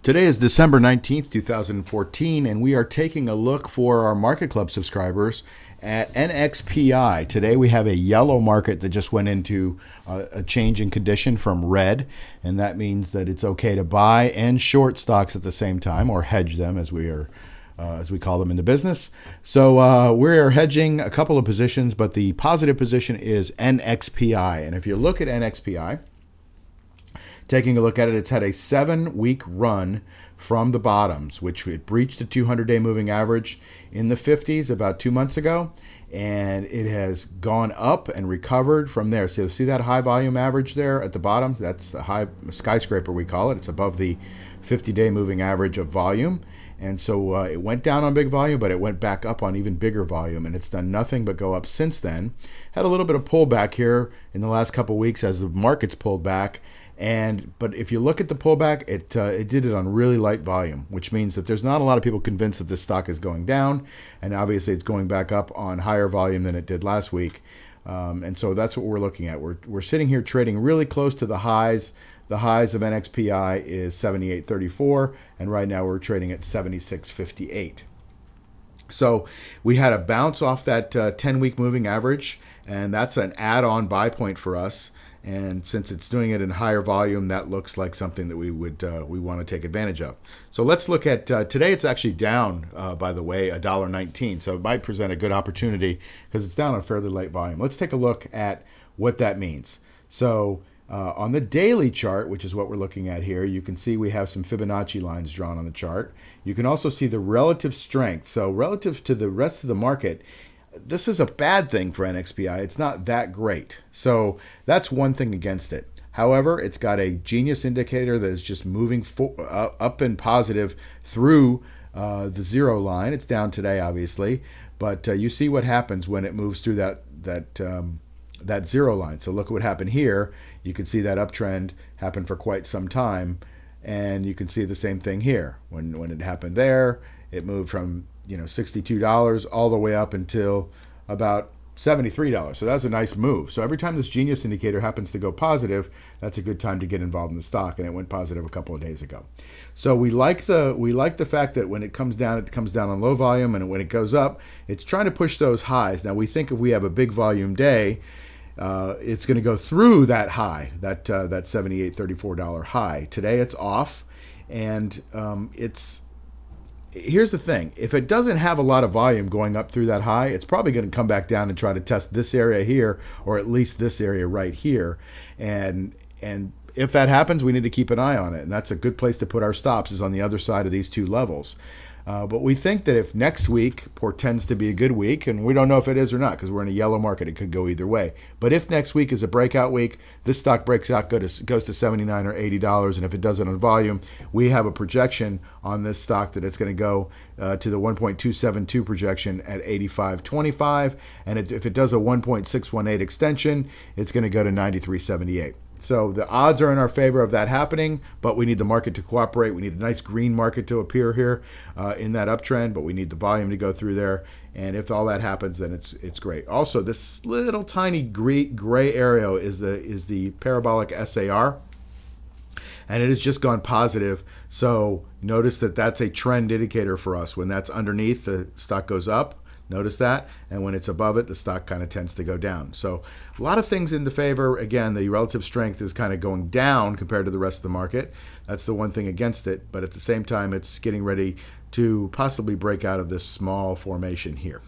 Today is December 19th, 2014, and we are taking a look for our Market Club subscribers at NXPI. Today we have a yellow market that just went into a change in condition from red, and that means that it's okay to buy and short stocks at the same time, or hedge them as we call them in the business. So we're hedging a couple of positions, but the positive position is NXPI. And if you look at NXPI, taking a look at it, it's had a 7-week run from the bottoms, which it breached the 200-day moving average in the 50s about 2 months ago, and it has gone up and recovered from there. So you see that high volume average there at the bottom? That's the high skyscraper, we call it. It's above the 50-day moving average of volume. And so it went down on big volume, but it went back up on even bigger volume, and it's done nothing but go up since then. Had a little bit of pullback here in the last couple of weeks as the markets pulled back. But if you look at the pullback, it did it on really light volume, which means that there's not a lot of people convinced that this stock is going down, and obviously it's going back up on higher volume than it did last week. And so that's what we're looking at. We're sitting here trading really close to the highs. The highs of NXPI is 78.34, and right now we're trading at 76.58. So we had a bounce off that 10-week moving average, and that's an add-on buy point for us. And since it's doing it in higher volume, that looks like something that we want to take advantage of. So let's look at today. It's actually down, by the way, $1.19. So it might present a good opportunity because it's down on fairly light volume. Let's take a look at what that means. So on the daily chart, which is what we're looking at here, you can see we have some Fibonacci lines drawn on the chart. You can also see the relative strength. So relative to the rest of the market, this is a bad thing for NXPI. It's not that great. So that's one thing against it. However, it's got a genius indicator that is just moving up and positive through the zero line. It's down today, obviously, but you see what happens when it moves through that zero line. So look what happened here. You can see that uptrend happen for quite some time, and you can see the same thing here. When it happened there, it moved from $62 all the way up until about $73. So that's a nice move. So every time this genius indicator happens to go positive, that's a good time to get involved in the stock, and it went positive a couple of days ago. So we like the fact that when it comes down on low volume, and when it goes up, it's trying to push those highs. Now we think if we have a big volume day, it's going to go through that high, that $78.34 high. Today it's off, and here's the thing. If it doesn't have a lot of volume going up through that high, it's probably going to come back down and try to test this area here, or at least this area right here. And if that happens, we need to keep an eye on it. And that's a good place to put our stops, is on the other side of these two levels. But we think that if next week portends to be a good week, and we don't know if it is or not because we're in a yellow market, it could go either way. But if next week is a breakout week, this stock breaks out, goes to $79 or $80, and if it does it on volume, we have a projection on this stock that it's going to go to the 1.272 projection at 85.25, and if it does a 1.618 extension, it's going to go to 93.78. So the odds are in our favor of that happening, but we need the market to cooperate. We need a nice green market to appear here in that uptrend, but we need the volume to go through there. And if all that happens, then it's great. Also, this little tiny gray area is the parabolic SAR, and it has just gone positive. So notice that that's a trend indicator for us. When that's underneath, the stock goes up. Notice that, and when it's above it, the stock kind of tends to go down. So a lot of things in the favor. Again, the relative strength is kind of going down compared to the rest of the market. That's the one thing against it, but at the same time, it's getting ready to possibly break out of this small formation here.